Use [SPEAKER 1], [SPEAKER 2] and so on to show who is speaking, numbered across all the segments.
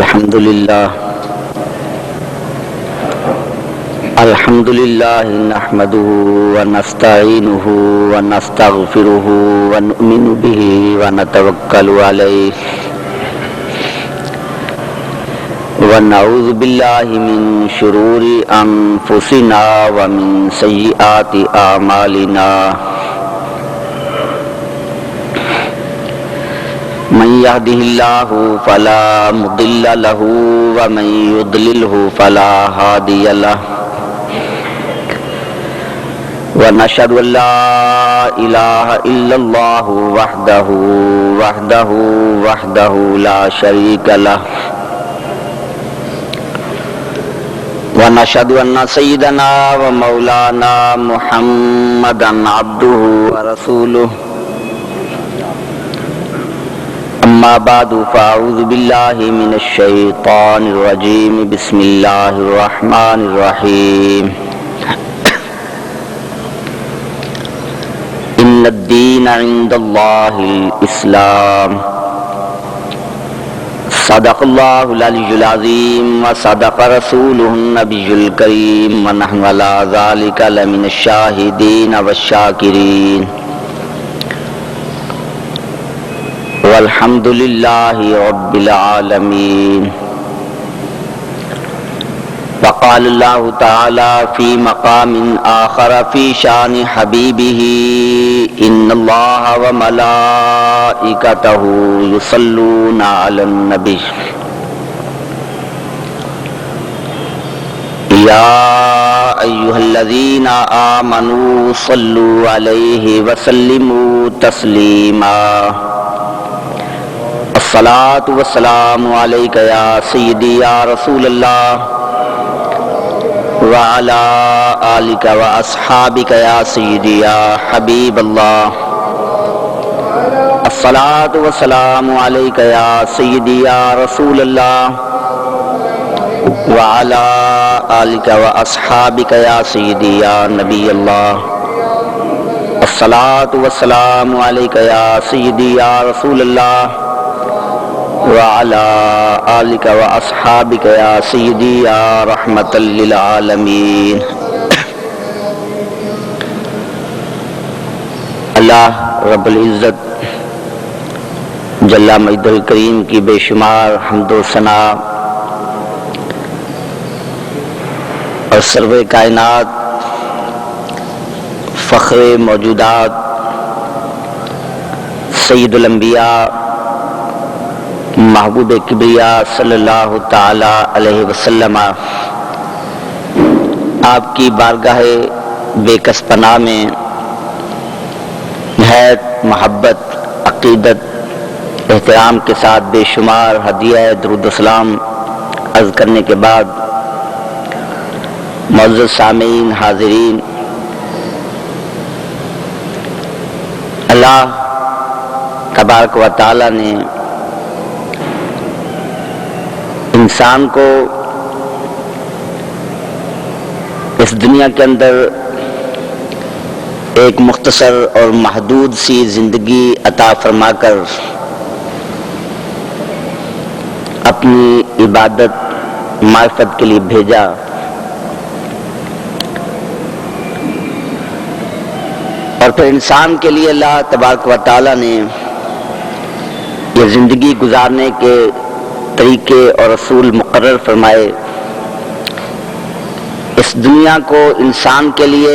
[SPEAKER 1] الحمد لله نحمده ونستعينه ونستغفره ونؤمن به ونتوكل عليه ونعوذ بالله من شرور أنفسنا ومن سيئات أعمالنا من يهده الله فلا مضل له ومن يضلله فلا هادي له ونشهد أن لا إله إلا الله وحده لا شريك له ونشهد أن سيدنا ومولانا محمدا عبده ورسوله أما بعد فأعوذ بالله من الشيطان الرجيم بسم الله الرحمن الرحيم إن الدين عند الله الإسلام صدق الله العلي العظيم وصدق رسوله النبي الكريم ونحن على ذلك لمن الشاهدين والشاكرين والحمد لله رب العالمين. وقال الله تعالى في مقام آخر في شان حبيبه إن الله وملائكته يصلون على النبي يا أيها الذين آمنوا صلوا عليه وسلموا تسليما الصلاة والسلام عليك يا سيدي يا رسول الله وعلى آلك وأصحابك يا سيدي يا حبيب الله الصلاة والسلام عليك يا سيدي يا رسول الله وعلى آلك وأصحابك يا سيدي يا نبي الله الصلاة والسلام عليك يا سيدي يا رسول الله وعلى آلك وأصحابك يا سيدي يا رحمة للعالمين. اللہ رب العزت جل مجدہ الکریم کی بے شمار حمد و ثنا اور سرور کائنات فخر موجودات سید الانبیاء محبوب کبریا صلی اللہ تعالی علیہ وسلم آپ کی بارگاہ بے کس پناہ میں نہایت محبت عقیدت احترام کے ساتھ بے شمار ہدیہ درود و سلام عرض کرنے کے بعد معزز سامعین حاضرین، اللہ تبارک و تعالی نے انسان کو اس دنیا کے اندر ایک مختصر اور محدود سی زندگی عطا فرما کر اپنی عبادت معرفت کے لیے بھیجا. اور پھر انسان کے لیے اللہ تبارک و تعالی نے یہ زندگی گزارنے کے طریقے اور اصول مقرر فرمائے. اس دنیا کو انسان کے لیے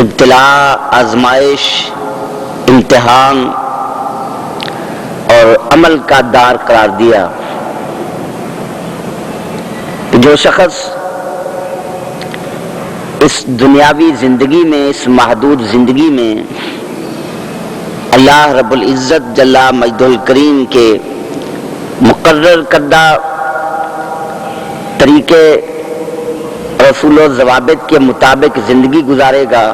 [SPEAKER 1] ابتلا، آزمائش، امتحان اور عمل کا دار قرار دیا. جو شخص اس دنیاوی زندگی میں، اس محدود زندگی میں اللہ رب العزت جل مجدہ الکریم کے مقرر کردہ طریقے رسول و ضوابط کے مطابق زندگی گزارے گا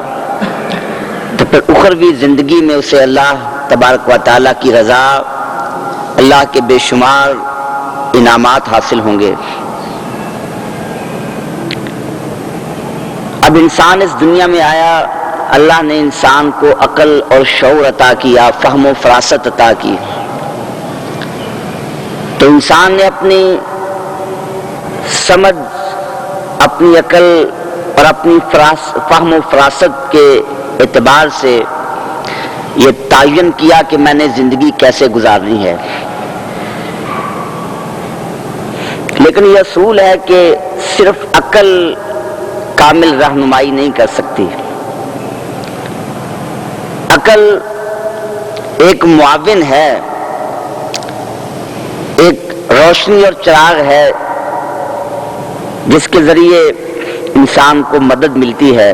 [SPEAKER 1] تو پھر اخروی زندگی میں اسے اللہ تبارک و تعالیٰ کی رضا، اللہ کے بے شمار انعامات حاصل ہوں گے. اب انسان اس دنیا میں آیا، اللہ نے انسان کو عقل اور شعور عطا کیا، فہم و فراست عطا کی. تو انسان نے اپنی سمجھ، اپنی عقل اور اپنی فہم و فراست کے اعتبار سے یہ تعین کیا کہ میں نے زندگی کیسے گزارنی ہے. لیکن یہ اصول ہے کہ صرف عقل کامل رہنمائی نہیں کر سکتی. عقل ایک معاون ہے، ایک روشنی اور چراغ ہے جس کے ذریعے انسان کو مدد ملتی ہے.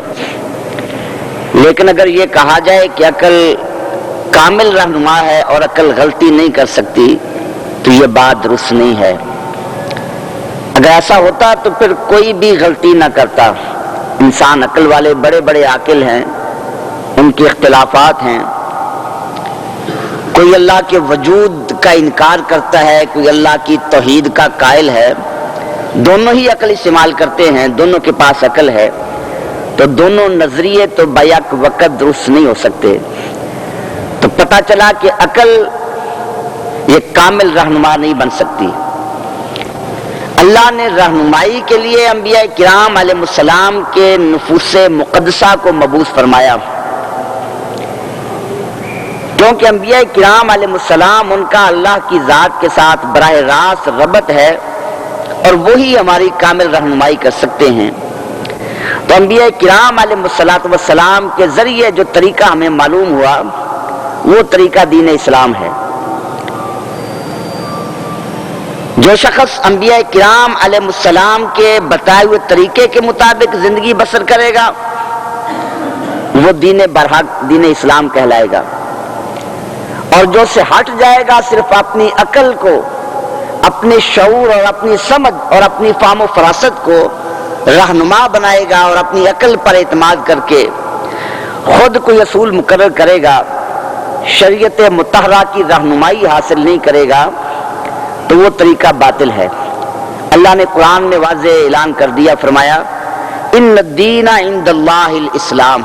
[SPEAKER 1] لیکن اگر یہ کہا جائے کہ عقل کامل رہنما ہے اور عقل غلطی نہیں کر سکتی تو یہ بات درست نہیں ہے. اگر ایسا ہوتا تو پھر کوئی بھی غلطی نہ کرتا. انسان عقل والے بڑے بڑے عاقل ہیں، ان کے اختلافات ہیں. کوئی اللہ کے وجود کا انکار کرتا ہے، کوئی اللہ کی توحید کا قائل ہے. دونوں ہی عقل استعمال کرتے ہیں، دونوں کے پاس عقل ہے، تو دونوں نظریے تو بیک وقت درست نہیں ہو سکتے. تو پتہ چلا کہ عقل یہ کامل رہنما نہیں بن سکتی. اللہ نے رہنمائی کے لیے انبیاء کرام علیہ السلام کے نفوس مقدسہ کو مبعوث فرمایا، کیونکہ انبیاء کرام علیہ السلام ان کا اللہ کی ذات کے ساتھ براہ راست ربط ہے اور وہی ہماری کامل رہنمائی کر سکتے ہیں. تو انبیاء کرام علیہ السلام کے ذریعے جو طریقہ ہمیں معلوم ہوا وہ طریقہ دین اسلام ہے. جو شخص انبیاء کرام علیہ السلام کے بتائے ہوئے طریقے کے مطابق زندگی بسر کرے گا وہ دین برحق دین اسلام کہلائے گا، اور جو سے ہٹ جائے گا صرف اپنی عقل کو، اپنے شعور اور اپنی سمجھ اور اپنی فہم و فراست کو رہنما بنائے گا اور اپنی عقل پر اعتماد کر کے خود کوئی اصول مقرر کرے گا، شریعت مطہرہ کی رہنمائی حاصل نہیں کرے گا، تو وہ طریقہ باطل ہے. اللہ نے قرآن میں واضح اعلان کر دیا، فرمایا ان الدین عند اللہ الاسلام،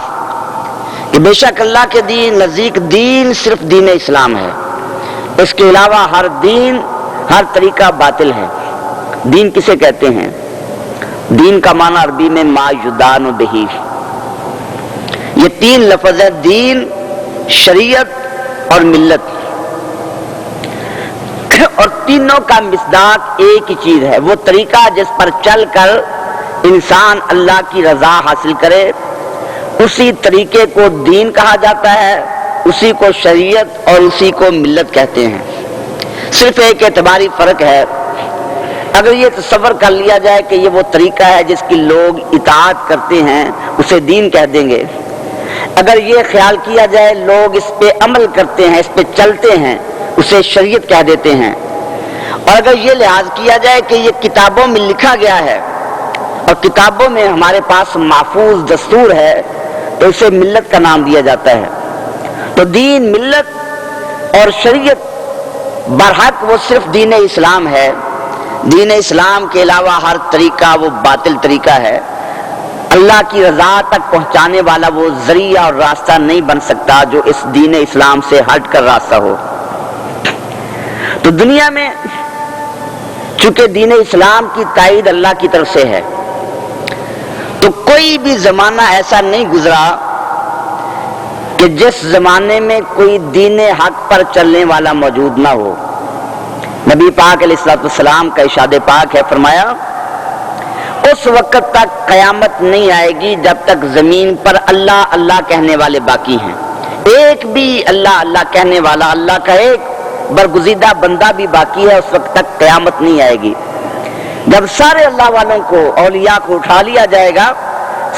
[SPEAKER 1] کہ بے شک اللہ کے دین نزدیک دین صرف دین اسلام ہے. اس کے علاوہ ہر دین، ہر طریقہ باطل ہے. دین کسے کہتے ہیں؟ دین کا معنی عربی میں ما یدان بہ. یہ تین لفظ ہیں، دین، شریعت اور ملت، اور تینوں کا مصداق ایک ہی چیز ہے، وہ طریقہ جس پر چل کر انسان اللہ کی رضا حاصل کرے. اسی طریقے کو دین کہا جاتا ہے، اسی کو شریعت اور اسی کو ملت کہتے ہیں. صرف ایک اعتباری فرق ہے. اگر یہ تصور کر لیا جائے کہ یہ وہ طریقہ ہے جس کی لوگ اطاعت کرتے ہیں اسے دین کہہ دیں گے. اگر یہ خیال کیا جائے لوگ اس پہ عمل کرتے ہیں، اس پہ چلتے ہیں، اسے شریعت کہہ دیتے ہیں. اور اگر یہ لحاظ کیا جائے کہ یہ کتابوں میں لکھا گیا ہے اور کتابوں میں ہمارے پاس محفوظ دستور ہے تو اسے ملت کا نام دیا جاتا ہے. تو دین، ملت اور شریعت برحق وہ صرف دین اسلام ہے. دین اسلام کے علاوہ ہر طریقہ وہ باطل طریقہ ہے. اللہ کی رضا تک پہنچانے والا وہ ذریعہ اور راستہ نہیں بن سکتا جو اس دین اسلام سے ہٹ کر راستہ ہو. تو دنیا میں چونکہ دین اسلام کی تائید اللہ کی طرف سے ہے تو کوئی بھی زمانہ ایسا نہیں گزرا کہ جس زمانے میں کوئی دین حق پر چلنے والا موجود نہ ہو. نبی پاک علیہ السلام کا ارشاد پاک ہے، فرمایا اس وقت تک قیامت نہیں آئے گی جب تک زمین پر اللہ اللہ کہنے والے باقی ہیں. ایک بھی اللہ اللہ کہنے والا، اللہ کا ایک برگزیدہ بندہ بھی باقی ہے، اس وقت تک قیامت نہیں آئے گی. جب سارے اللہ والوں کو، اولیاء کو اٹھا لیا جائے گا،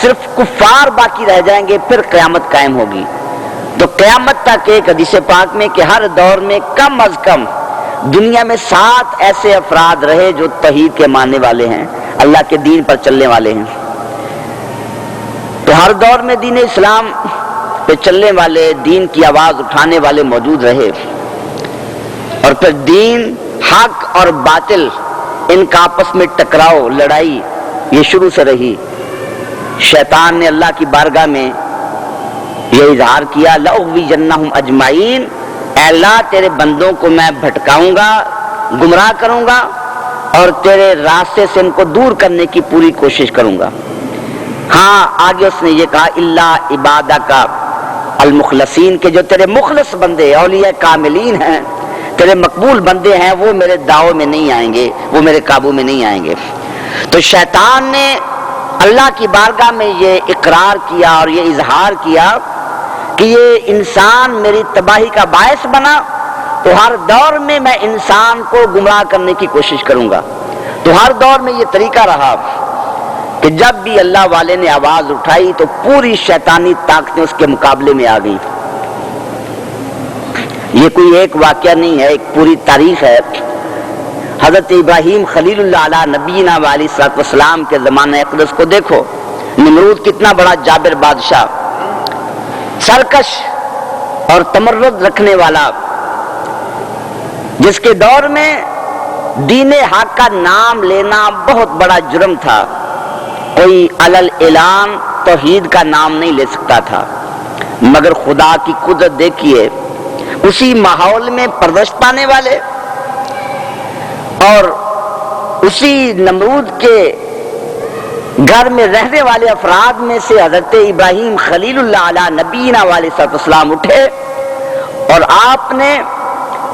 [SPEAKER 1] صرف کفار باقی رہ جائیں گے، پھر قیامت قائم ہوگی. تو قیامت تک ایک حدیث پاک میں کہ ہر دور میں کم از کم دنیا میں 7 ایسے افراد رہے جو توحید کے ماننے والے ہیں، اللہ کے دین پر چلنے والے ہیں. تو ہر دور میں دین اسلام پہ چلنے والے، دین کی آواز اٹھانے والے موجود رہے. اور پھر دین، حق اور باطل، ان کا آپس میں ٹکراؤ، لڑائی یہ شروع سے رہی. شیطان نے اللہ کی بارگاہ میں یہ اظہار کیا، لَأُغْوِيَنَّهُمْ أَجْمَعِينَ، اے اللہ تیرے بندوں کو میں بھٹکاؤں گا گمراہ کروں گا اور تیرے راستے سے ان کو دور کرنے کی پوری کوشش کروں گا۔ ہاں آگے اس نے یہ کہا اللہ عبادک المخلصین، کہ جو تیرے مخلص بندے اولیاء کاملین ہیں، تیرے مقبول بندے ہیں، وہ میرے داؤ میں نہیں آئیں گے، وہ میرے قابو میں نہیں آئیں گے۔ تو شیطان نے اللہ کی بارگاہ میں یہ اقرار کیا اور یہ اظہار کیا کہ یہ انسان میری تباہی کا باعث بنا، تو ہر دور میں میں انسان کو گمراہ کرنے کی کوشش کروں گا۔ تو ہر دور میں یہ طریقہ رہا کہ جب بھی اللہ والے نے آواز اٹھائی تو پوری شیطانی طاقتیں اس کے مقابلے میں آ گئی۔ یہ کوئی ایک واقعہ نہیں ہے، ایک پوری تاریخ ہے۔ حضرت ابراہیم خلیل اللہ علیہ نبینا علیہ الصلوۃ والسلام کے زمانہ اقدس کو دیکھو، نمرود کتنا بڑا جابر بادشاہ، سرکش اور تمرد رکھنے والا، جس کے دور میں دین حق کا نام لینا بہت بڑا جرم تھا۔ کوئی علل اعلان توحید کا نام نہیں لے سکتا تھا، مگر خدا کی قدرت دیکھیے، اسی ماحول میں پرورش پانے والے اور اسی نمرود کے گھر میں رہنے والے افراد میں سے حضرت ابراہیم خلیل اللہ علیہ نبینا علیہ السلام اٹھے اور آپ نے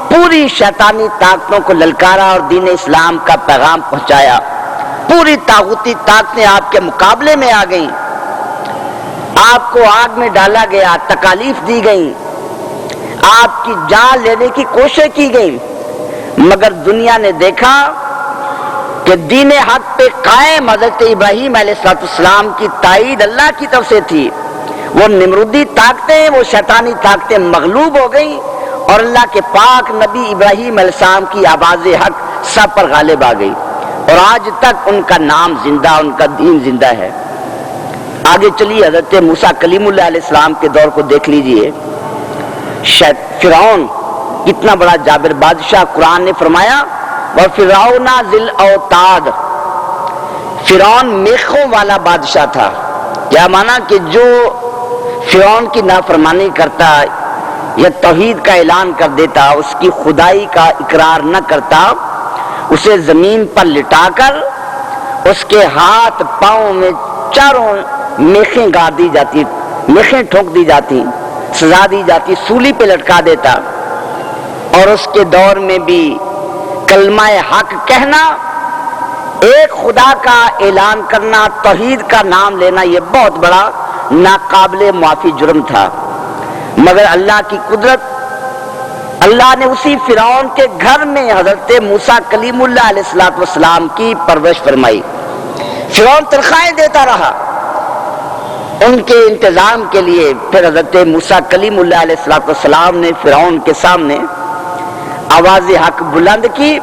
[SPEAKER 1] پوری شیطانی طاقتوں کو للکارا اور دین اسلام کا پیغام پہنچایا۔ پوری طاغوتی طاقتیں آپ کے مقابلے میں آ گئیں، آپ کو آگ میں ڈالا گیا، تکالیف دی گئیں، آپ کی جان لینے کی کوشش کی گئی، مگر دنیا نے دیکھا کہ دین حق پہ قائم حضرت ابراہیم علیہ السلام کی تائید اللہ کی طرف سے تھی۔ وہ نمرودی طاقتیں، وہ شیطانی طاقتیں مغلوب ہو گئیں اور اللہ کے پاک نبی ابراہیم علیہ السلام کی آواز حق سب پر غالب آ گئی، اور آج تک ان کا نام زندہ، ان کا دین زندہ ہے۔ آگے چلیے حضرت موسیٰ کلیم اللہ علیہ السلام کے دور کو دیکھ لیجئے۔ فرعون کتنا بڑا جابر بادشاہ، قرآن نے فرمایا وَفِرْعَوْنَ ذِی الْأَوْتَادِ، فرعون میخوں والا بادشاہ تھا۔ کیا مانا کہ جو فرعون کی نافرمانی کرتا یا توحید کا اعلان کر دیتا، اس کی خدائی کا اقرار نہ کرتا، اسے زمین پر لٹا کر اس کے ہاتھ پاؤں میں چاروں میخیں گاڑ دی جاتی، میخیں ٹھوک دی جاتی، سزا دی جاتی، سولی پہ لٹکا دیتا، اور اس کے دور میں بھی کلمہ حق کہنا، ایک خدا کا اعلان کرنا، توحید کا نام لینا، یہ بہت بڑا ناقابل معافی جرم تھا۔ مگر اللہ کی قدرت، اللہ نے اسی فرعون کے گھر میں حضرت موسیٰ کلیم اللہ علیہ السلام کی پرورش فرمائی۔ فرعون تنخواہیں دیتا رہا ان کے انتظام کے لیے۔ پھر حضرت موسیٰ کلیم اللہ علیہ السلام نے فرعون کے سامنے آواز حق بلند کی،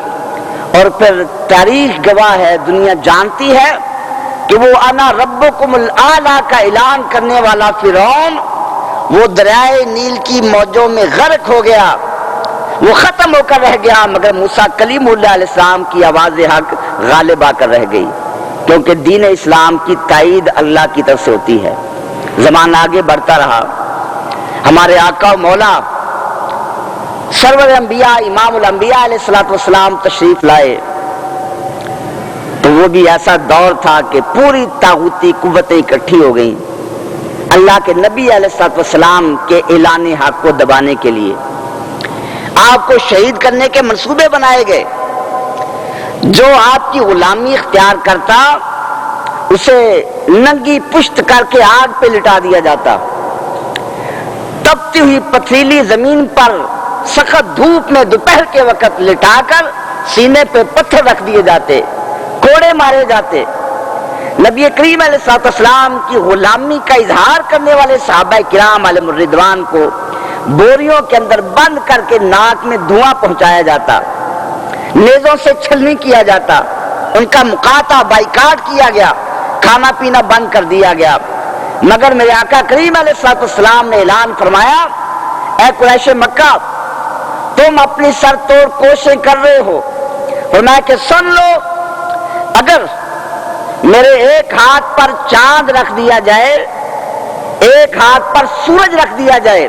[SPEAKER 1] اور پھر تاریخ گواہ ہے، دنیا جانتی ہے کہ وہ انا ربکم الاعلی کا اعلان کرنے والا فرعون، وہ دریائے نیل کی موجوں میں غرق ہو گیا، وہ ختم ہو کر رہ گیا، مگر موسیٰ کلیم اللہ علیہ السلام کی آواز حق غالب آ کر رہ گئی، کیونکہ دین اسلام کی تائید اللہ کی طرف سے ہوتی ہے۔ زمانہ آگے بڑھتا رہا، ہمارے آقا و مولا سرور انبیاء امام الانبیاء علیہ السلام تشریف لائے، تو وہ بھی ایسا دور تھا کہ پوری طاغوتی قوتیں اکٹھی ہو گئیں اللہ کے نبی علیہ السلام کے اعلان حق کو دبانے کے لیے۔ آپ کو شہید کرنے کے منصوبے بنائے گئے، جو آپ کی غلامی اختیار کرتا اسے ننگی پشت کر کے آگ پہ لٹا دیا جاتا، تپتی ہوئی پتھریلی زمین پر سخت دھوپ میں دوپہر کے وقت لٹا کر سینے پہ پتھر رکھ دیے جاتے، کوڑے مارے جاتے۔ نبی کریم علیہ السلام کی غلامی کا اظہار کرنے والے صحابہ کرام علیہ الرضوان کو بوریوں کے اندر بند کر کے ناک میں دھواں پہنچایا جاتا، نیزوں سے چھلنی کیا جاتا، ان کا مقاطع بائیکاٹ کیا گیا، کھانا پینا بند کر دیا گیا۔ مگر میرے آقا کریم علیہ السلام نے اعلان فرمایا، اے قریش مکہ، تم اپنی سر توڑ کوششیں کر رہے ہو، فرمایا کہ سن لو، اگر میرے ایک ہاتھ پر چاند رکھ دیا جائے، ایک ہاتھ پر سورج رکھ دیا جائے،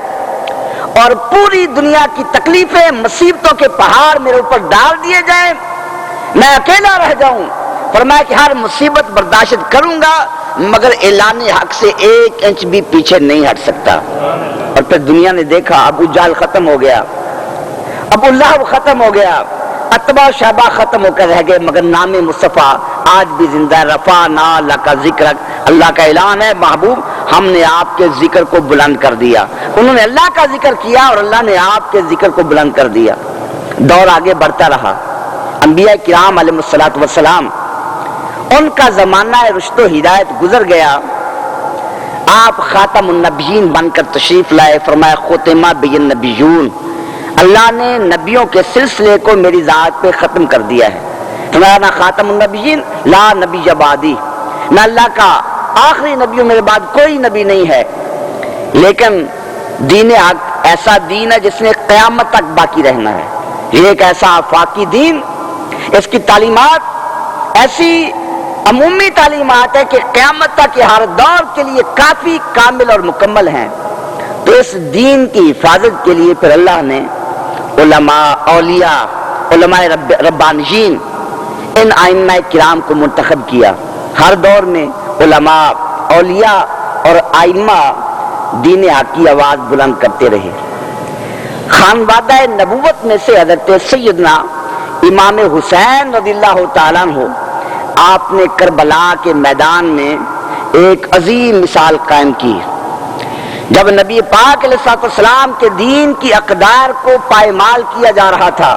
[SPEAKER 1] اور پوری دنیا کی تکلیفیں مصیبتوں کے پہاڑ میرے اوپر ڈال دیے جائیں، میں اکیلا رہ جاؤں، فرمایا کہ ہر مصیبت برداشت کروں گا مگر اعلان حق سے 1 انچ بھی پیچھے نہیں ہٹ سکتا۔ اور پھر دنیا نے دیکھا ابو جہل ختم ہو گیا، ابو لہب ختم ہو گیا، اتبا و شہبہ ختم ہو کر رہ گئے، مگر نام مصطفیٰ آج بھی زندہ ہے۔ رفعنا لک ذکرک، اللہ کا اعلان ہے محبوب ہم نے آپ کے ذکر کو بلند کر دیا۔ انہوں نے اللہ کا ذکر کیا اور اللہ نے آپ کے ذکر کو بلند کر دیا۔ دور آگے بڑھتا رہا، انبیاء کرام علیہ الصلوۃ والسلام ان کا زمانہ رشد و ہدایت گزر گیا، آپ خاتم النبیین بن کر تشریف لائے، فرمایا ختم بی النبیون، اللہ نے نبیوں کے سلسلے کو میری ذات پہ ختم کر دیا ہے۔ فرمایا نہ خاتم النبیین لا نبی بعدی، نہ اللہ کا آخری نبیوں میرے بعد کوئی نبی نہیں ہے، لیکن دین حق ایسا دین ہے جس نے قیامت تک باقی رہنا ہے۔ یہ ایک ایسا آفاقی دین، اس کی تعلیمات ایسی عمومی تعلیمات ہے کہ قیامت تک کے ہر دور کے لیے کافی کامل اور مکمل ہیں۔ تو اس دین کی حفاظت کے لیے پھر اللہ نے علماء، اولیاء، علماء ربانیین، ان ائمہ کرام کو منتخب کیا۔ ہر دور میں علماء، اولیاء اور ائمہ دین حق کی آواز بلند کرتے رہے۔ خانوادہ نبوت میں سے حضرت سیدنا امام حسین رضی اللہ تعالیٰ عنہ، آپ نے کربلا کے میدان میں ایک عظیم مثال قائم کی۔ جب نبی پاک علیہ الصلوۃ والسلام کے دین کی اقدار کو پائمال کیا جا رہا تھا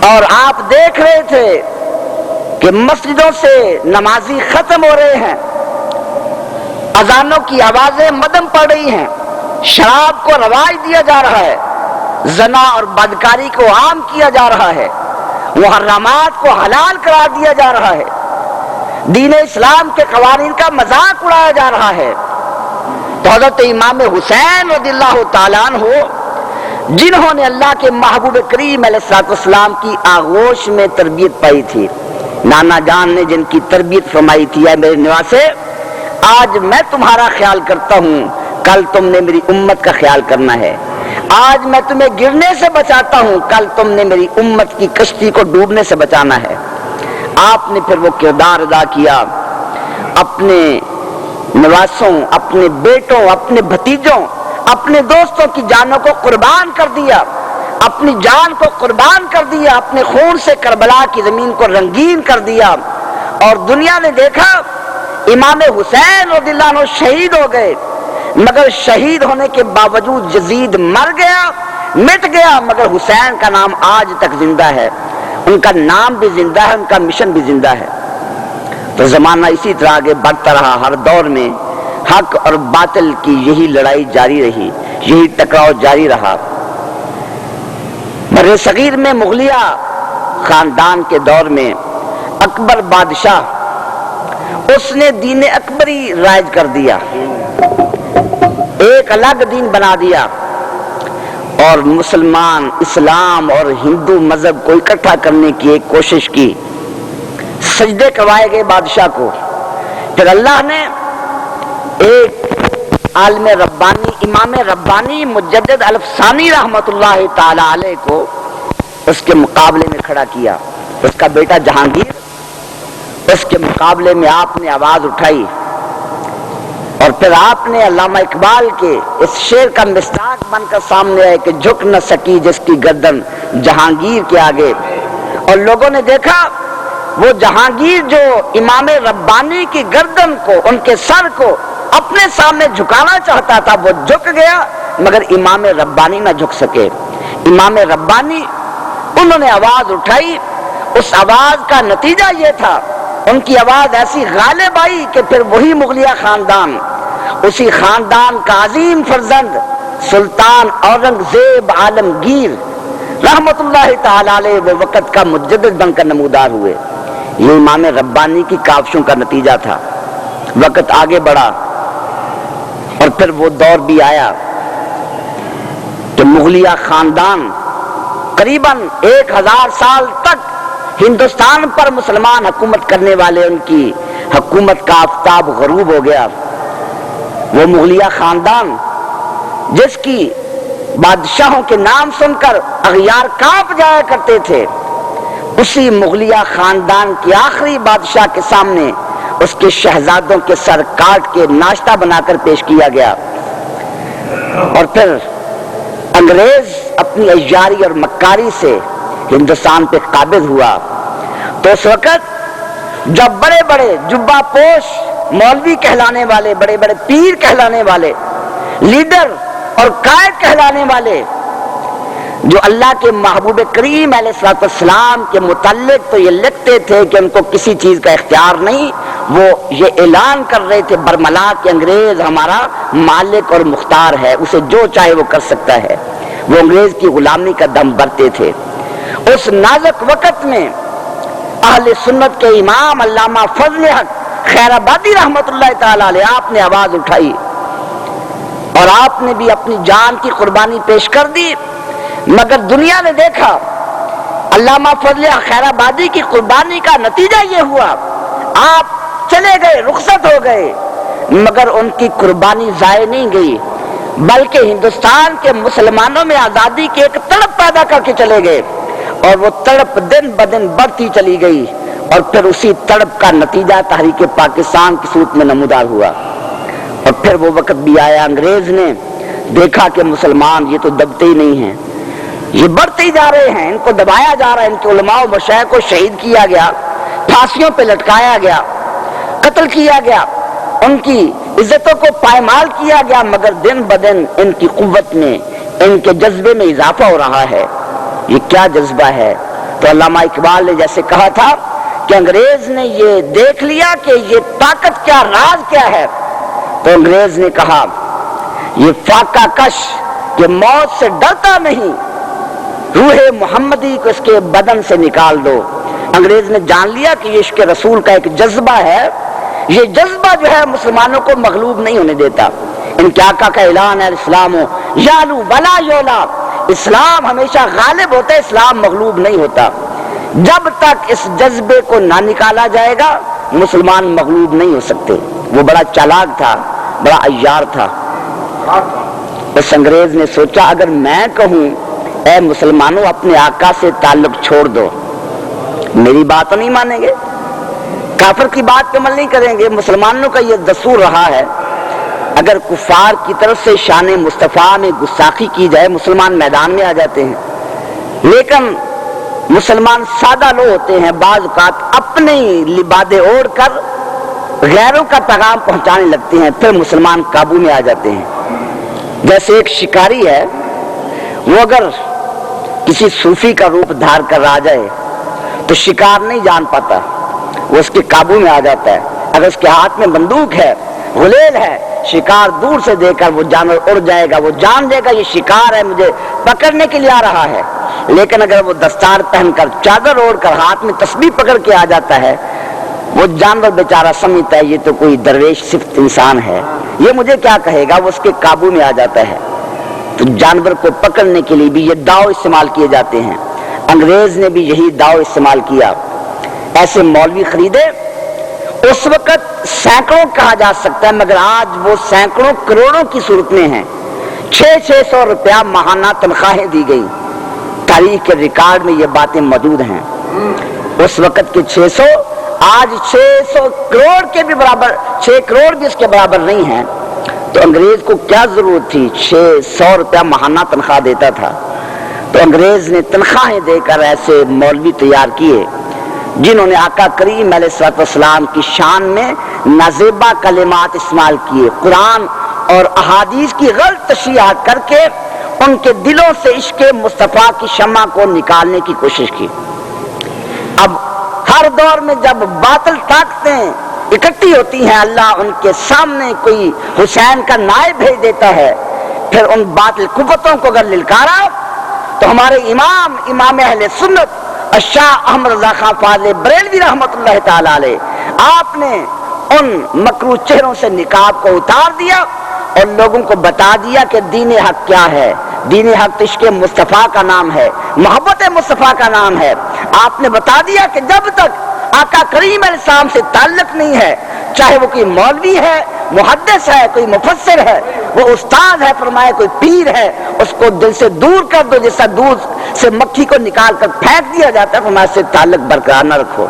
[SPEAKER 1] اور آپ دیکھ رہے تھے کہ مسجدوں سے نمازی ختم ہو رہے ہیں، اذانوں کی آوازیں مدم پڑ رہی ہیں، شراب کو رواج دیا جا رہا ہے، زنا اور بدکاری کو عام کیا جا رہا ہے، محرمات کو حلال قرار دیا جا رہا ہے، دین اسلام کے قوانین کا مذاق اڑایا جا رہا ہے، تو حضرت امام حسین رضی اللہ تعالیٰ عنہ، جنہوں نے اللہ کے محبوب کریم علیہ الصلوۃ والسلام کی آغوش میں تربیت پائی تھی، نانا جان نے جن کی تربیت فرمائی تھی، اے میرے نواسے آج میں تمہارا خیال کرتا ہوں، کل تم نے میری امت کا خیال کرنا ہے، آج میں تمہیں گرنے سے بچاتا ہوں، کل تم نے میری امت کی کشتی کو ڈوبنے سے بچانا ہے۔ آپ نے پھر وہ کردار ادا کیا، اپنے نواسوں، اپنے بیٹوں، اپنے بھتیجوں، اپنے دوستوں کی جانوں کو قربان کر دیا، اپنی جان کو قربان کر دیا، اپنے خون سے کربلا کی زمین کو رنگین کر دیا، اور دنیا نے دیکھا امام حسین رضی اللہ عنہ شہید ہو گئے، مگر شہید ہونے کے باوجود یزید مر گیا، مٹ گیا، مگر حسین کا نام آج تک زندہ ہے، ان کا نام بھی زندہ ہے، ان کا مشن بھی زندہ ہے۔ تو زمانہ اسی طرح آگے بڑھتا رہا، ہر دور میں حق اور باطل کی یہی لڑائی جاری رہی، یہی ٹکراؤ جاری رہا۔ بر صغیر میں مغلیہ خاندان کے دور میں اکبر بادشاہ، اس نے دین اکبری رائج کر دیا، ایک الگ دین بنا دیا، اور مسلمان، اسلام اور ہندو مذہب کو اکٹھا کرنے کی ایک کوشش کی، سجدے کروائے گئے بادشاہ کو۔ پھر اللہ نے ایک عالم ربانی، امام ربانی مجدد الفسانی رحمت اللہ تعالی علیہ کو اس کے مقابلے میں کھڑا کیا، اس کا بیٹا جہانگیر، اس کے مقابلے میں آپ نے آواز اٹھائی، اور پھر آپ نے علامہ اقبال کے اس شعر کا مصداق بن کر سامنے آئے کہ جھک نہ سکی جس کی گردن جہانگیر کے آگے، اور لوگوں نے دیکھا وہ جہانگیر جو امام ربانی کی گردن کو، ان کے سر کو اپنے سامنے جھکانا چاہتا تھا، وہ جھک گیا، مگر امام ربانی نہ جھک سکے۔ امام ربانی، انہوں نے آواز اٹھائی، اس آواز کا نتیجہ یہ تھا، ان کی آواز ایسی غالب آئی کہ پھر وہی مغلیہ خاندان، اسی خاندان کا عظیم فرزند سلطان اورنگزیب عالمگیر رحمت اللہ تعالی علیہ وہ وقت کا مجدد بن کر نمودار ہوئے۔ یہ امام ربانی کی کاوشوں کا نتیجہ تھا۔ وقت آگے بڑھا اور پھر وہ دور بھی آیا کہ مغلیہ خاندان قریباً 1000 سال تک ہندوستان پر مسلمان حکومت کرنے والے، ان کی حکومت کا آفتاب غروب ہو گیا۔ وہ مغلیہ خاندان جس کی بادشاہوں کے نام سن کر اغیار کانپ جایا کرتے تھے، اسی مغلیہ خاندان کے آخری بادشاہ کے سامنے اس کے شہزادوں کے سر کاٹ کے ناشتہ بنا کر پیش کیا گیا۔ اور پھر انگریز اپنی عیاری اور مکاری سے ہندوستان پہ قابض ہوا، تو اس وقت جب بڑے بڑے جبہ پوش مولوی کہلانے والے، بڑے بڑے پیر کہلانے والے، لیڈر اور قائد کہلانے والے، جو اللہ کے محبوب کریم علیہ الصلوۃ والسلام کے متعلق تو یہ لکھتے تھے کہ ان کو کسی چیز کا اختیار نہیں، وہ یہ اعلان کر رہے تھے برملا کہ انگریز ہمارا مالک اور مختار ہے، اسے جو چاہے وہ کر سکتا ہے۔ وہ انگریز کی غلامی کا دم بھرتے تھے۔ اس نازک وقت میں اہل سنت کے امام علامہ فضل حق خیر آبادی رحمت اللہ تعالی علیہ، آپ نے آواز اٹھائی اور آپ نے بھی اپنی جان کی قربانی پیش کر دی، مگر دنیا نے دیکھا علامہ فضل خیر آبادی کی قربانی کا نتیجہ یہ ہوا، آپ چلے گئے، رخصت ہو گئے، مگر ان کی قربانی ضائع نہیں گئی، بلکہ ہندوستان کے مسلمانوں میں آزادی کی ایک تڑپ پیدا کر کے چلے گئے، اور وہ تڑپ دن بدن بڑھتی چلی گئی، اور پھر اسی تڑپ کا نتیجہ تحریک پاکستان کی صورت میں نمودار ہوا۔ اور پھر وہ وقت بھی آیا، انگریز نے دیکھا کہ مسلمان یہ تو دبتے ہی نہیں ہیں، یہ بڑھتے ہی جا رہے ہیں، ان کو دبایا جا رہا ہے، ان کے علماء و مشائخ کو شہید کیا گیا، پھانسیوں پہ لٹکایا گیا، قتل کیا گیا، ان کی عزتوں کو پائمال کیا گیا، مگر دن بدن ان کی قوت میں، ان کے جذبے میں اضافہ ہو رہا ہے۔ یہ کیا جذبہ ہے؟ تو علامہ اقبال نے جیسے کہا تھا کہ انگریز نے یہ دیکھ لیا کہ یہ طاقت کیا، راز کیا ہے، تو انگریز نے کہا یہ فاقہ کش کہ موت سے ڈرتا نہیں، روح محمدی کو اس کے بدن سے نکال دو۔ انگریز نے جان لیا کہ یہ عشق رسول کا ایک جذبہ ہے، یہ جذبہ جو ہے مسلمانوں کو مغلوب نہیں ہونے دیتا۔ ان کے آقا کا اعلان ہے، اسلام یالو ولا یولا، اسلام ہمیشہ غالب ہوتا ہے، اسلام مغلوب نہیں ہوتا۔ جب تک اس جذبے کو نہ نکالا جائے گا مسلمان مغلوب نہیں ہو سکتے۔ وہ بڑا چالاک تھا، بڑا عیار تھا۔ اس انگریز نے سوچا اگر میں کہوں اے مسلمانوں اپنے آقا سے تعلق چھوڑ دو، میری بات تو نہیں مانیں گے، کافر کی بات پہ عمل نہیں کریں گے۔ مسلمانوں کا یہ دستور رہا ہے، اگر کفار کی طرف سے شان مصطفیٰ میں گستاخی کی جائے مسلمان میدان میں آ جاتے ہیں، لیکن مسلمان سادہ لوگ ہوتے ہیں، بعض اوقات اپنے لبادے اوڑھ کر غیروں کا پیغام پہنچانے لگتے ہیں، پھر مسلمان قابو میں آ جاتے ہیں۔ جیسے ایک شکاری ہے، وہ اگر کسی صوفی کا روپ دھار کر آ جائے تو شکار نہیں جان پاتا، وہ اس کے قابو میں آ جاتا ہے۔ اگر اس کے ہاتھ میں بندوق ہے، غلیل ہے، شکار دور سے دیکھ کر وہ جانور اڑ جائے گا، وہ جان لے گا یہ شکار ہے، مجھے پکڑنے کے لیے آ رہا ہے۔ لیکن اگر وہ دستار پہن کر، چادر اوڑھ کر، ہاتھ میں تسبیح پکڑ کے آ جاتا ہے، وہ جانور بیچارہ سمجھتا ہے یہ تو کوئی درویش صفت انسان ہے، یہ مجھے کیا کہے گا، وہ اس کے قابو میں آ جاتا ہے۔ تو جانور کو پکڑنے کے لیے بھی یہ داؤ استعمال کیے جاتے ہیں۔ انگریز نے بھی یہی داؤ استعمال کیا، ایسے مولوی خریدے، اس وقت سینکڑوں کہا جا سکتا ہے، مگر آج وہ سینکڑوں کروڑوں کی صورت میں ہیں۔ 600 روپیہ ماہانہ تنخواہیں دی گئی، تاریخ کے ریکارڈ میں یہ باتیں موجود ہیں۔ اس وقت کے 600 آج 600 کروڑ کے بھی برابر، 6 کروڑ بھی اس کے برابر نہیں ہیں۔ تو انگریز کو کیا ضرورت تھی، 600 روپیہ ماہانہ تنخواہ دیتا تھا۔ تو انگریز نے تنخواہیں دے کر ایسے مولوی تیار کیے جنہوں نے آقا کریم علیہ الصلوۃ والسلام کی شان میں نازیبہ کلمات استعمال کیے، قرآن اور احادیث کی غلط تشریحات کر کے ان کے دلوں سے عشق مصطفیٰ کی شمع کو نکالنے کی کوشش کی۔ اب ہر دور میں جب باطل طاقتیں اکٹھی ہوتی ہیں، اللہ ان کے سامنے کوئی حسین کا نائب بھیج دیتا ہے، پھر ان باطل قوتوں کو اگر للکارا تو ہمارے امام اہل سنت شاہ احمد رضا خان فاضل بریلوی رحمت اللہ تعالی علیہ، آپ نے ان مکروہ چہروں سے نقاب کو اتار دیا اور لوگوں کو بتا دیا کہ دین حق کیا ہے۔ دین حق عشق مصطفیٰ کا نام ہے، محبت مصطفیٰ کا نام ہے۔ آپ نے بتا دیا کہ جب تک آقا کریم علیہ السلام سے تعلق نہیں ہے، چاہے وہ کوئی مولوی ہے، محدث ہے، کوئی مفسر ہے، وہ استاد ہے، فرمایا کوئی پیر ہے اس کو دل سے دور کر دو، جیسا دودھ سے مکھی کو نکال کر پھینک دیا جاتا ہے، فرمایا اس سے تعلق برقرار نہ رکھو۔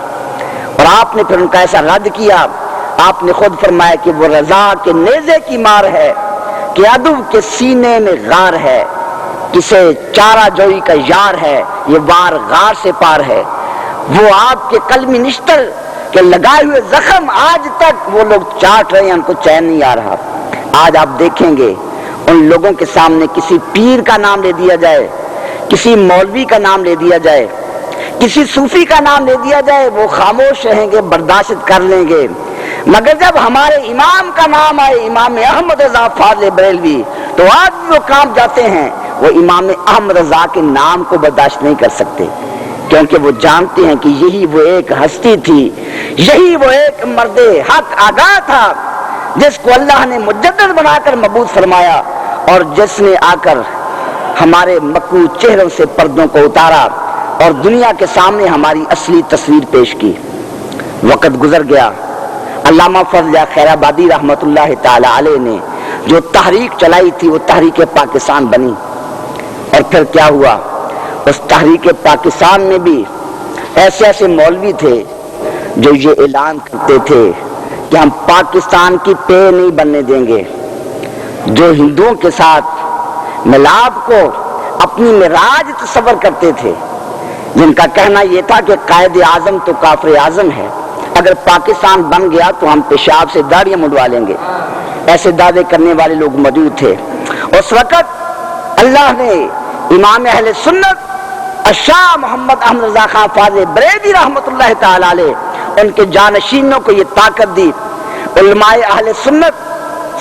[SPEAKER 1] اور آپ نے پھر ان کا ایسا رد کیا، آپ نے خود فرمایا کہ وہ رضا کے نیزے کی مار ہے کہ عدو کے سینے میں غار ہے، کسے چارہ جوئی کا یار ہے، یہ وار غار سے پار ہے۔ وہ آپ کے قلمی نشتر کے لگائے ہوئے زخم آج تک وہ لوگ چاٹ رہے ہیں، ان کو چین نہیں آ رہا۔ آج آپ دیکھیں گے ان لوگوں کے سامنے کسی پیر کا نام لے دیا جائے، کسی مولوی کا نام لے دیا جائے، کسی صوفی کا نام لے دیا جائے، وہ خاموش رہیں گے، برداشت کر لیں گے، مگر جب ہمارے امام کا نام آئے، امام احمد رضا فاضل بریلوی، تو آج بھی وہ کام جاتے ہیں، وہ امام احمد رضا کے نام کو برداشت نہیں کر سکتے، کیونکہ وہ جانتے ہیں کہ یہی وہ ایک ہستی تھی، یہی وہ ایک مرد حق آگاہ تھا جس کو اللہ نے مجدد بنا کر مبعوث فرمایا، اور جس نے آ کر ہمارے مکروہ چہروں سے پردوں کو اتارا اور دنیا کے سامنے ہماری اصلی تصویر پیش کی۔ وقت گزر گیا، علامہ فضل خیر آبادی رحمت اللہ تعالی علیہ نے جو تحریک چلائی تھی وہ تحریک پاکستان بنی، اور پھر کیا ہوا، اس تحریک پاکستان میں بھی ایسے ایسے مولوی تھے جو یہ اعلان کرتے تھے کہ ہم پاکستان کی پے نہیں بننے دیں گے، جو ہندوؤں کے ساتھ ملاپ کو اپنی معراج تصور کرتے تھے، جن کا کہنا یہ تھا کہ قائد اعظم تو کافر اعظم ہے، اگر پاکستان بن گیا تو ہم پیشاب سے داڑیاں منڈوا لیں گے، ایسے دعوے کرنے والے لوگ موجود تھے۔ اس وقت اللہ نے امام اہل سنت شاہ محمد احمد رضا خان فاضل بریلوی رحمت اللہ تعالی علیہ ان کے جانشینوں کو یہ طاقت دی، علماء اہل سنت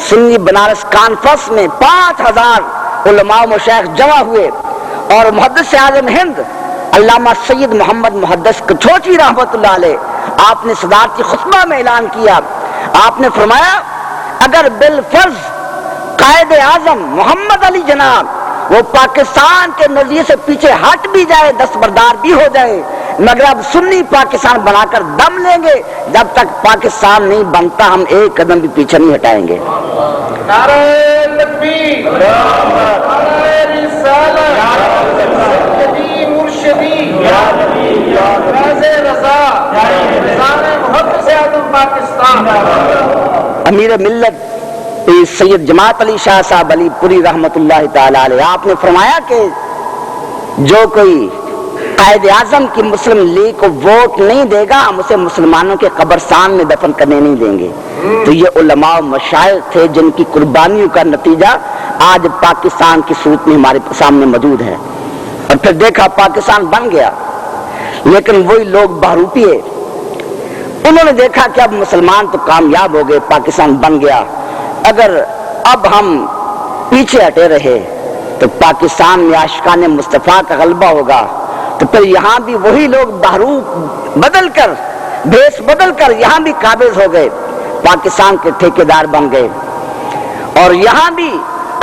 [SPEAKER 1] سنی بنارس کانفرنس میں 5000 علماء و مشائخ جمع ہوئے، اور محدث اعظم ہند علامہ سید محمد محدث کٹھوچی رحمت اللہ علیہ آپ نے صدارتی خطبہ میں اعلان کیا، آپ نے فرمایا اگر بالفرض قائد اعظم محمد علی جناب وہ پاکستان کے نظریے سے پیچھے ہٹ بھی جائے، دستبردار بھی ہو جائے، مگر اب سنی پاکستان بنا کر دم لیں گے، جب تک پاکستان نہیں بنتا ہم ایک قدم بھی پیچھے نہیں ہٹائیں گے۔
[SPEAKER 2] نعرہ تکبیر، نعرہ رسالت، سیدی مرشدی، راز رضا، رضان محمد سے اعظم پاکستان۔
[SPEAKER 1] امیر ملت سید جماعت علی شاہ صاحب علی پوری رحمت اللہ تعالی علیہ آپ نے فرمایا کہ جو کوئی قائد اعظم کی مسلم لیگ کو ووٹ نہیں دے گا ہم اسے مسلمانوں کے قبرستان میں دفن کرنے نہیں دیں گے۔ تو یہ علماء و مشائخ تھے جن کی قربانیوں کا نتیجہ آج پاکستان کی صورت میں ہمارے سامنے موجود ہے، اور پھر دیکھا پاکستان بن گیا، لیکن وہی لوگ بہروپیے انہوں نے دیکھا کہ اب مسلمان تو کامیاب ہو گئے، پاکستان بن گیا، اگر اب ہم پیچھے ہٹے رہے تو پاکستان میں عاشقان مصطفیٰ کا غلبہ ہوگا، تو پھر یہاں بھی وہی لوگ بہروپ بدل کر بھیس بدل کر یہاں بھی قابض ہو گئے، پاکستان کے ٹھیکیدار بن گئے، اور یہاں بھی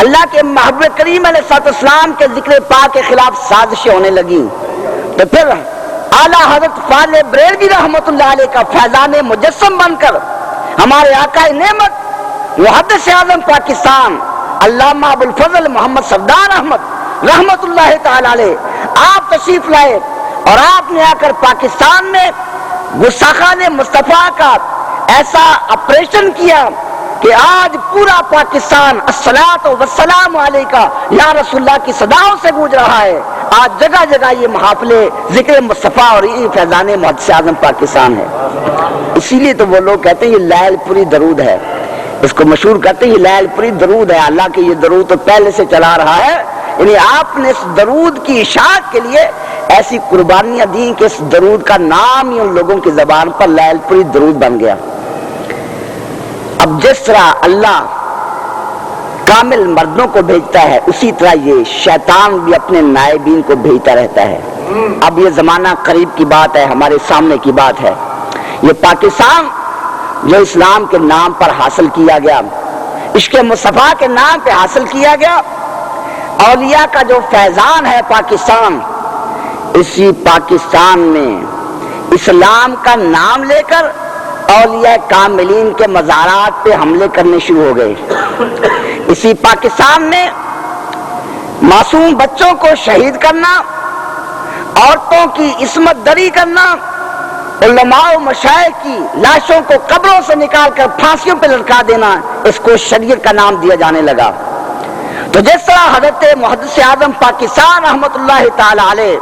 [SPEAKER 1] اللہ کے محبوب کریم علیہ السلام کے ذکر پاک کے خلاف سازشیں ہونے لگی۔ تو پھر اعلیٰ حضرت فاضل بریلوی رحمت اللہ علیہ کا فیضان مجسم بن کر ہمارے آقائے نعمت محدث اعظم پاکستان علامہ ابوالفضل محمد سردار احمد رحمت اللہ تعالی علیہ آپ تشریف لائے، اور آپ نے آ کر پاکستان میں گستاخان مصطفیٰ کا ایسا آپریشن کیا کہ آج پورا پاکستان الصلاۃ والسلام علیکہ یا رسول اللہ کی صداؤں سے گونج رہا ہے۔ آج جگہ جگہ یہ محافلے ذکر مصطفیٰ اور یہ فیضان محدث اعظم پاکستان ہے۔ اسی لیے تو وہ لوگ کہتے ہیں یہ لیل پوری درود ہے، اس کو مشہور کرتے ہیں یہ لیل پوری درود ہے، اللہ کے یہ درود تو پہلے سے چلا رہا ہے، یعنی آپ نے اس درود کی اشاعت کے لیے ایسی قربانیاں دی کہ اس درود کا نام ہی ان لوگوں کی زبان پر لیل پوری درود بن گیا۔ اب جس طرح اللہ کامل مردوں کو بھیجتا ہے اسی طرح یہ شیطان بھی اپنے نائبین کو بھیجتا رہتا ہے۔ اب یہ زمانہ قریب کی بات ہے، ہمارے سامنے کی بات ہے، یہ پاکستان جو اسلام کے نام پر حاصل کیا گیا، عشق مصطفیٰ کے نام پہ حاصل کیا گیا، اولیاء کا جو فیضان ہے پاکستان، اسی پاکستان میں اسلام کا نام لے کر اولیاء کاملین کے مزارات پہ حملے کرنے شروع ہو گئے. اسی پاکستان میں معصوم بچوں کو شہید کرنا، عورتوں کی عصمت دری کرنا، علماء و مشائخ کی لاشوں کو قبروں سے نکال کر پھانسیوں پہ لٹکا دینا، اس کو شریعت کا نام دیا جانے لگا. تو جس طرح حضرت محدث اعظم پاکستان رحمت اللہ تعالی علیہ،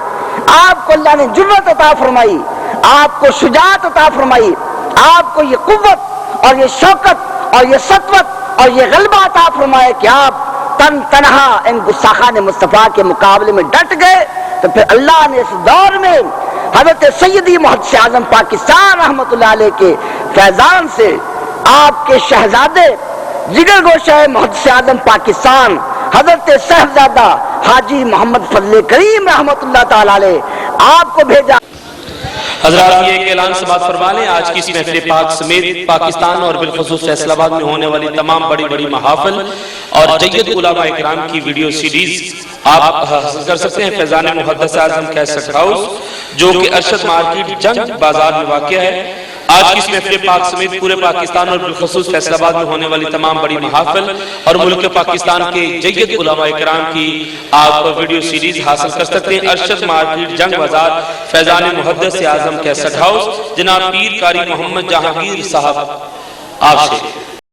[SPEAKER 1] آپ کو اللہ نے جرأت عطا فرمائی، آپ کو شجاعت عطا فرمائی، آپ کو یہ قوت اور یہ شوکت اور یہ سطوت اور یہ غلبہ عطا فرمائے کہ آپ تنہا ان گستاخان مصطفیٰ کے مقابلے میں ڈٹ گئے. تو پھر اللہ نے اس دور میں حضرت سیدی محدث اعظم پاکستان رحمت اللہ علیہ کے فیضان سے آپ کے شہزادے جگر گوشہ محدث اعظم پاکستان حضرت صاحبزادہ حاجی محمد فضل کریم رحمت اللہ تعالی علیہ آپ کو بھیجا.
[SPEAKER 3] حضرات یہ ایک اعلان سماعت فرما لیں. آج کی اس محفل پاک سمیت پاکستان اور بالخصوص فیصل آباد میں ہونے والی تمام بڑی بڑی محافل اور جید علماء اکرام کی ویڈیو سیریز آپ حاصل کر سکتے ہیں فیضان محدث اعظم کیسٹ ہاؤس، جو کہ ارشد مارکیٹ جنگ بازار میں واقع ہے. آج کی اس محفل پاک سمیت پورے پاکستان اور بالخصوص فیصل آباد میں ہونے والی تمام بڑی محافل اور ملک پاکستان کے جید علماء اکرام کی آپ ویڈیو سیریز حاصل کر سکتے ہیں. ارشد مارکیٹ جنگ بازار، فیضان محدث اعظم کیسٹ ہاؤس، جناب پیر قاری محمد جہانگیر صاحب آپ سے.